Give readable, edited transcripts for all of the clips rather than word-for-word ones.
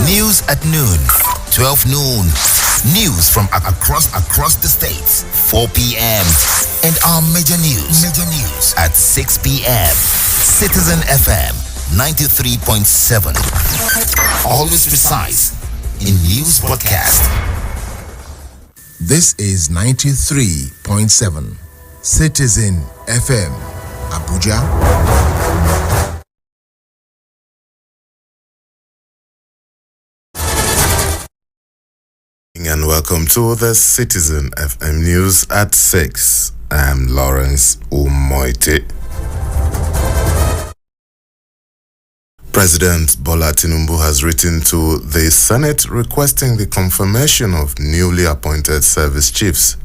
News at noon, 12 noon. News from across the states, 4 p.m. And our major news at 6 p.m. Citizen FM 93.7. Always precise in news broadcast. This is 93.7 Citizen FM, Abuja. And welcome to the Citizen FM News at 6. I'm Lawrence Umoite. President Bola Tinubu has written to the Senate requesting the confirmation of newly appointed service chiefs.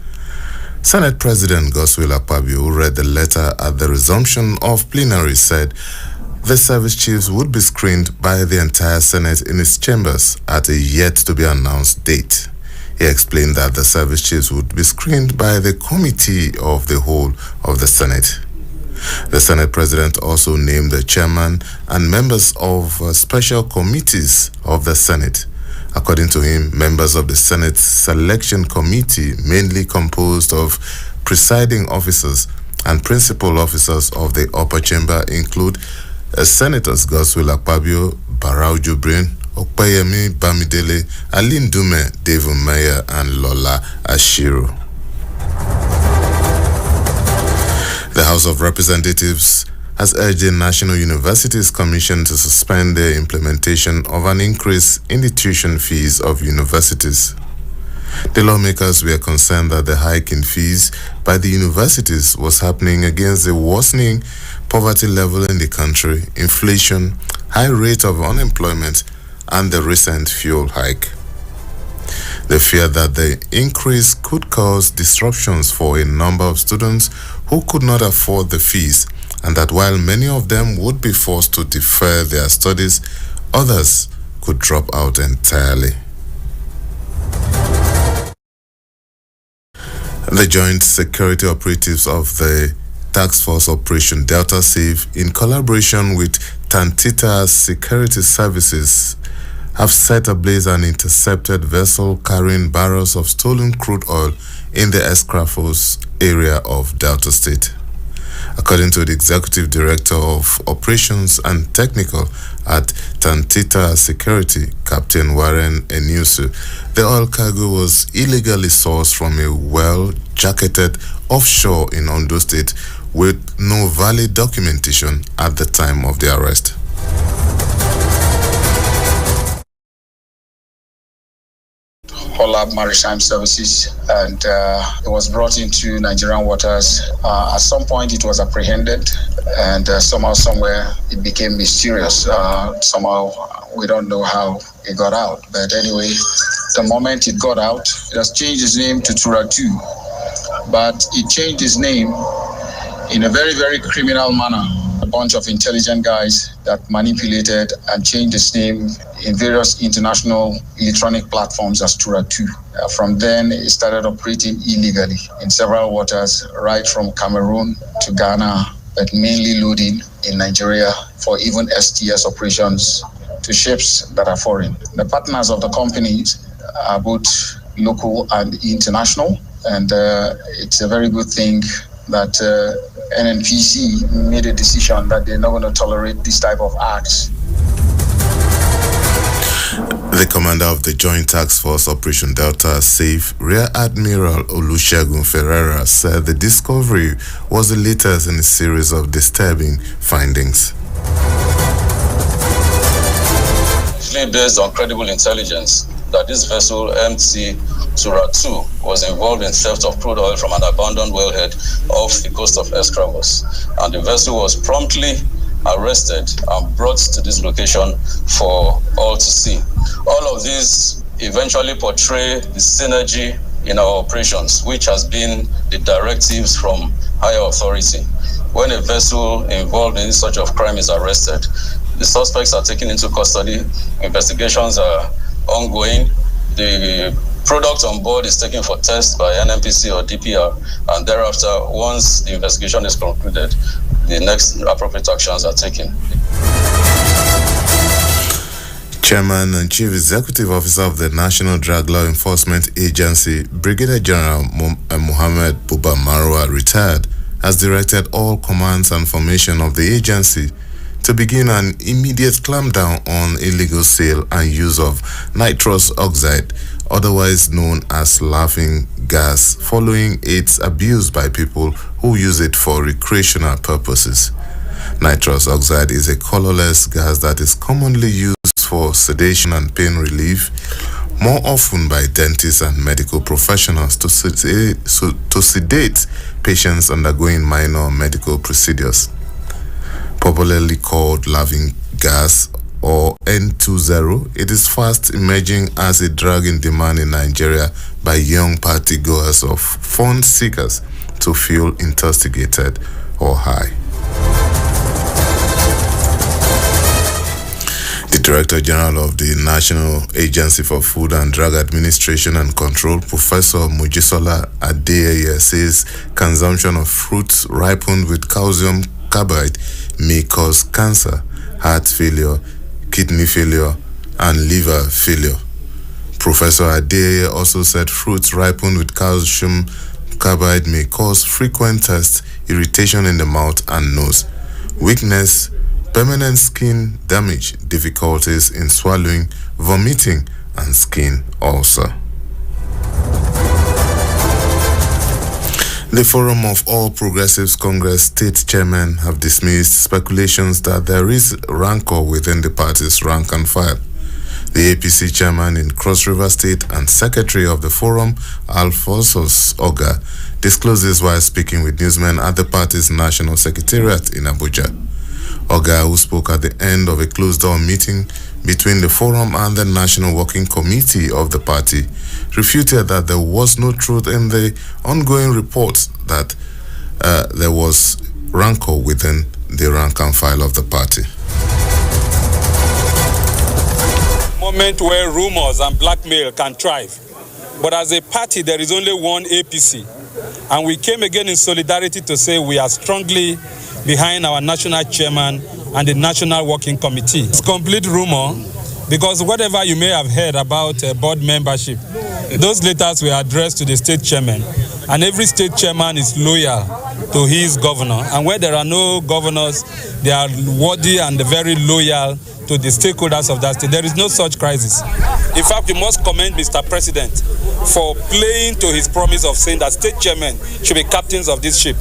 Senate President Godswill Akpabio, who read the letter at the resumption of plenary, said the service chiefs would be screened by the entire Senate in its chambers at a yet-to-be-announced date. He explained that the service chiefs would be screened by the Committee of the Whole of the Senate. The Senate President also named the chairman and members of special committees of the Senate. According to him, members of the Senate Selection Committee, mainly composed of presiding officers and principal officers of the upper chamber, include Senators Godswill Akpabio, Barau Jubrin, Okpeyemi Bamidele, Aline Dume, David Meyer, and Lola Ashiru. The House of Representatives has urged the National Universities Commission to suspend the implementation of an increase in the tuition fees of universities. The lawmakers were concerned that the hike in fees by the universities was happening against the worsening poverty level in the country, inflation, high rate of unemployment, and the recent fuel hike. They fear that the increase could cause disruptions for a number of students who could not afford the fees, and that while many of them would be forced to defer their studies, others could drop out entirely. The joint security operatives of the Task Force Operation Delta Safe, in collaboration with Tantita Security Services, have set ablaze an intercepted vessel carrying barrels of stolen crude oil in the Escrafos area of Delta State. According to the Executive Director of Operations and Technical at Tantita Security, Captain Warren Enusu, the oil cargo was illegally sourced from a well-jacketed offshore in Ondo State with no valid documentation at the time of the arrest. Lab Maritime Services, and it was brought into Nigerian waters. At some point it was apprehended, and somehow, somewhere, it became mysterious. Somehow, we don't know how it got out. But anyway, the moment it got out, it has changed its name to Turatu. But it changed its name in a very, very criminal manner. A bunch of intelligent guys that manipulated and changed its name in various international electronic platforms as Turatu. From then, it started operating illegally in several waters, right from Cameroon to Ghana, but mainly loading in Nigeria for even STS operations to ships that are foreign. The partners of the companies are both local and international, and it's a very good thing that NNPC made a decision that they're not going to tolerate this type of acts. The commander of the Joint Task Force Operation Delta Safe, Rear Admiral Olusegun Ferreira, said the discovery was the latest in a series of disturbing findings. Based on credible intelligence that this vessel, MT Turatu, was involved in theft of crude oil from an abandoned wellhead off the coast of Escravos, and the vessel was promptly arrested and brought to this location for all to see. All of these eventually portray the synergy in our operations, which has been the directives from higher authority. When a vessel involved in such of crime is arrested, the suspects are taken into custody, investigations are ongoing, the product on board is taken for test by NNPC or DPR, and thereafter, once the investigation is concluded, the next appropriate actions are taken. Chairman and Chief Executive Officer of the National Drug Law Enforcement Agency, Brigadier General Mohammed Buba Marwa, retired, has directed all commands and formation of the agency to begin an immediate clampdown on illegal sale and use of nitrous oxide, otherwise known as laughing gas, following its abuse by people who use it for recreational purposes. Nitrous oxide is a colorless gas that is commonly used for sedation and pain relief, more often by dentists and medical professionals to sedate patients undergoing minor medical procedures. Popularly called laughing gas or N20, it is fast emerging as a drug in demand in Nigeria by young party goers or fun seekers to feel intoxicated or high. The Director General of the National Agency for Food and Drug Administration and Control, Professor Mojisola Adeyeye, says consumption of fruits ripened with calcium carbide may cause cancer, heart failure, kidney failure, and liver failure. Professor Adeyeye also said fruits ripened with calcium carbide may cause frequent thirst, irritation in the mouth and nose, weakness, permanent skin damage, difficulties in swallowing, vomiting, and skin ulcer. The Forum of All Progressives Congress state chairmen have dismissed speculations that there is rancor within the party's rank and file. The APC chairman in Cross River State and secretary of the forum, Alphonsus Oga, disclosed this while speaking with newsmen at the party's national secretariat in Abuja. Oga, who spoke at the end of a closed-door meeting between the forum and the National Working Committee of the party, refuted that there was no truth in the ongoing reports that there was rancor within the rank and file of the party. Moment where rumors and blackmail can thrive. But as a party, there is only one APC. And we came again in solidarity to say we are strongly behind our national chairman and the National Working Committee. It's complete rumor because whatever you may have heard about board membership, those letters were addressed to the state chairman, and every state chairman is loyal to his governor. And where there are no governors, they are worthy and very loyal to the stakeholders of that state. There is no such crisis. In fact, we must commend Mr. President for playing to his promise of saying that state chairmen should be captains of this ship.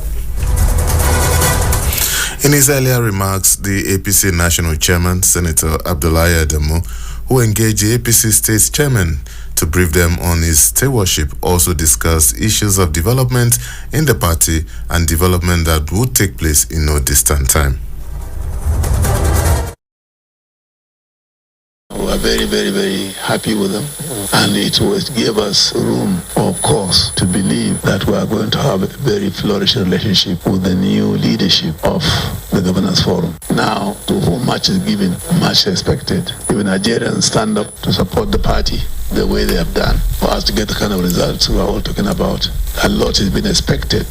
In his earlier remarks, the APC National Chairman, Senator Abdullahi Adamu, who engaged the APC State Chairman to brief them on his stewardship, also discussed issues of development in the party and development that would take place in no distant time. We are very, very, very happy with them, and it gave us room, of course, to believe that we are going to have a very flourishing relationship with the new leadership of the Governors Forum. Now, to whom much is given, much expected. Even Nigerians stand up to support the party the way they have done for us to get the kind of results we are all talking about. A lot has been expected.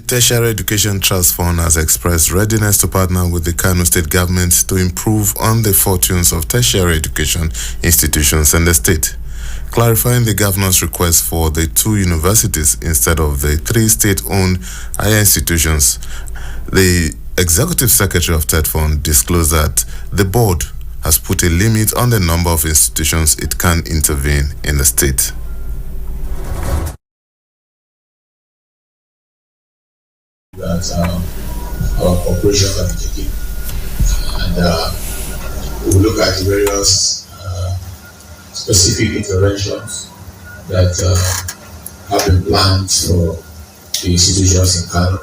Tertiary Education Trust Fund has expressed readiness to partner with the Kano State government to improve on the fortunes of tertiary education institutions in the state. Clarifying the governor's request for the 2 universities instead of the 3 state-owned higher institutions, the executive secretary of TED Fund disclosed that the board has put a limit on the number of institutions it can intervene in the state. That our cooperation can be taken, and we'll look at the various specific interventions that have been planned for the institutions in Kano.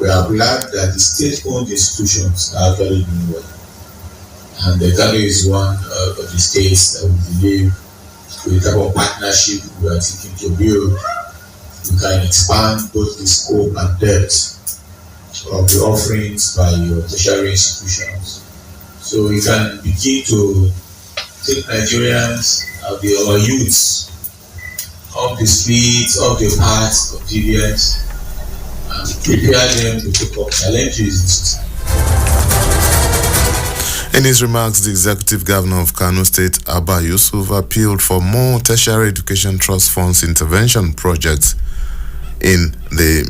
We are glad that the state-owned institutions are actually doing well, and Kano is one of the states that we believe with the type of partnership we are seeking to build, we can expand both the scope and depth of the offerings by your tertiary institutions. So we can begin to take Nigerians, our youths, off the streets, off the paths of deviance, and prepare them to take up challenges in society. In his remarks, the executive governor of Kano State, Abba Yusuf, appealed for more tertiary education trust funds intervention projects in the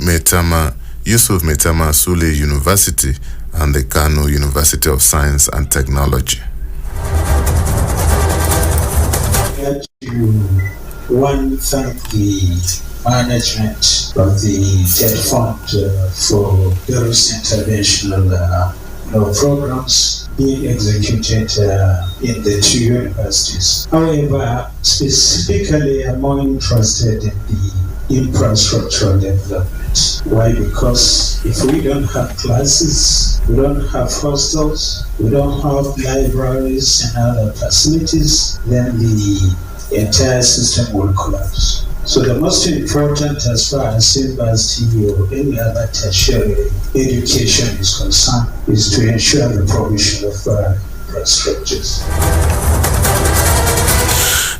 Yusuf Metama Sule University and the Kano University of Science and Technology. One, thank the management of the TED Fund for various interventional programs being executed in the two universities. However, specifically, I'm more interested in the infrastructural development. Why? Because if we don't have classes, we don't have hostels, we don't have libraries and other facilities, then the entire system will collapse. So the most important as far as university or any other tertiary education is concerned is to ensure the provision of infrastructures.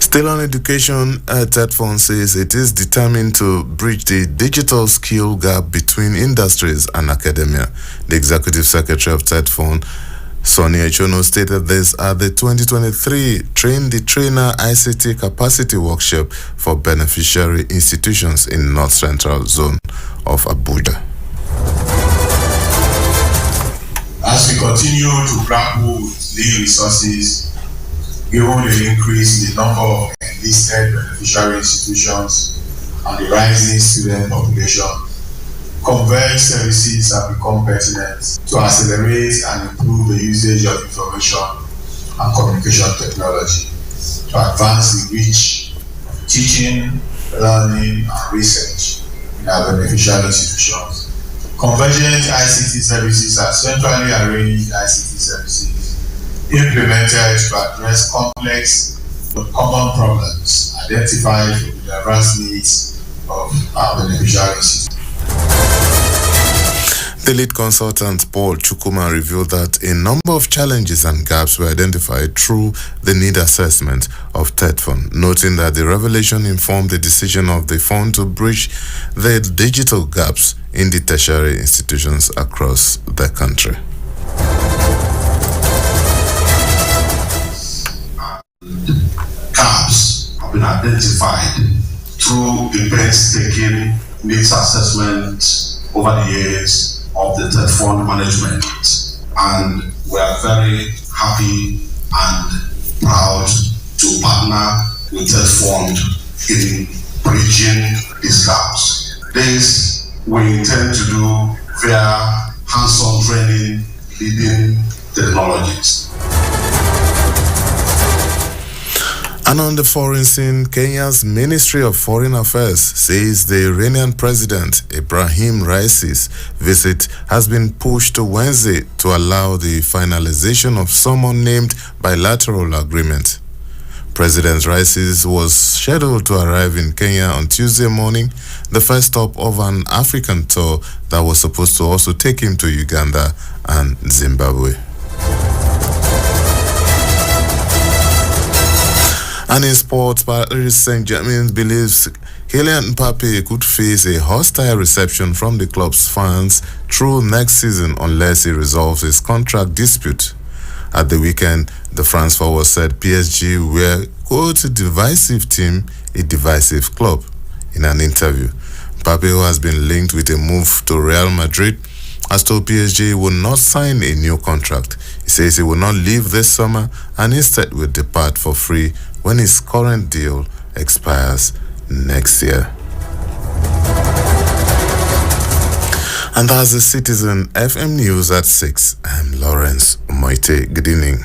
Still on education, TED Fund says it is determined to bridge the digital skill gap between industries and academia. The executive secretary of TED Fund, Sonny Echono, stated this at the 2023 Train the Trainer ICT Capacity Workshop for Beneficiary Institutions in North Central Zone of Abuja. As we continue to grapple with new resources, given the increase in the number of enlisted beneficiary institutions and the rising student population, converged services have become pertinent to accelerate and improve the usage of information and communication technology to advance the reach of teaching, learning, and research in our beneficiary institutions. Convergent ICT services are centrally arranged ICT services implemented to address complex but common problems identified from the diverse needs of our beneficiary institutions. The lead consultant, Paul Chukuma, revealed that a number of challenges and gaps were identified through the need assessment of TED Fund, noting that the revelation informed the decision of the fund to bridge the digital gaps in the tertiary institutions across the country. Gaps have been identified through the painstaking needs assessment over the years of the TED Fund management, and we are very happy and proud to partner with TED Fund in bridging these gaps. This we intend to do via hands-on training, leading technologies. And on the foreign scene, Kenya's Ministry of Foreign Affairs says the Iranian President Ibrahim Raisi's visit has been pushed to Wednesday to allow the finalization of some unnamed bilateral agreement. President Raisi was scheduled to arrive in Kenya on Tuesday morning, the first stop of an African tour that was supposed to also take him to Uganda and Zimbabwe. And in sports, Paris Saint-Germain believes Kylian Mbappe could face a hostile reception from the club's fans through next season unless he resolves his contract dispute. At the weekend, the France forward said PSG were, quote, a divisive team, a divisive club. In an interview, Mbappe, who has been linked with a move to Real Madrid, has told PSG he will not sign a new contract. He says he will not leave this summer and instead will depart for free when his current deal expires next year. And that's the Citizen FM News at 6. I'm Lawrence Moite. Good evening.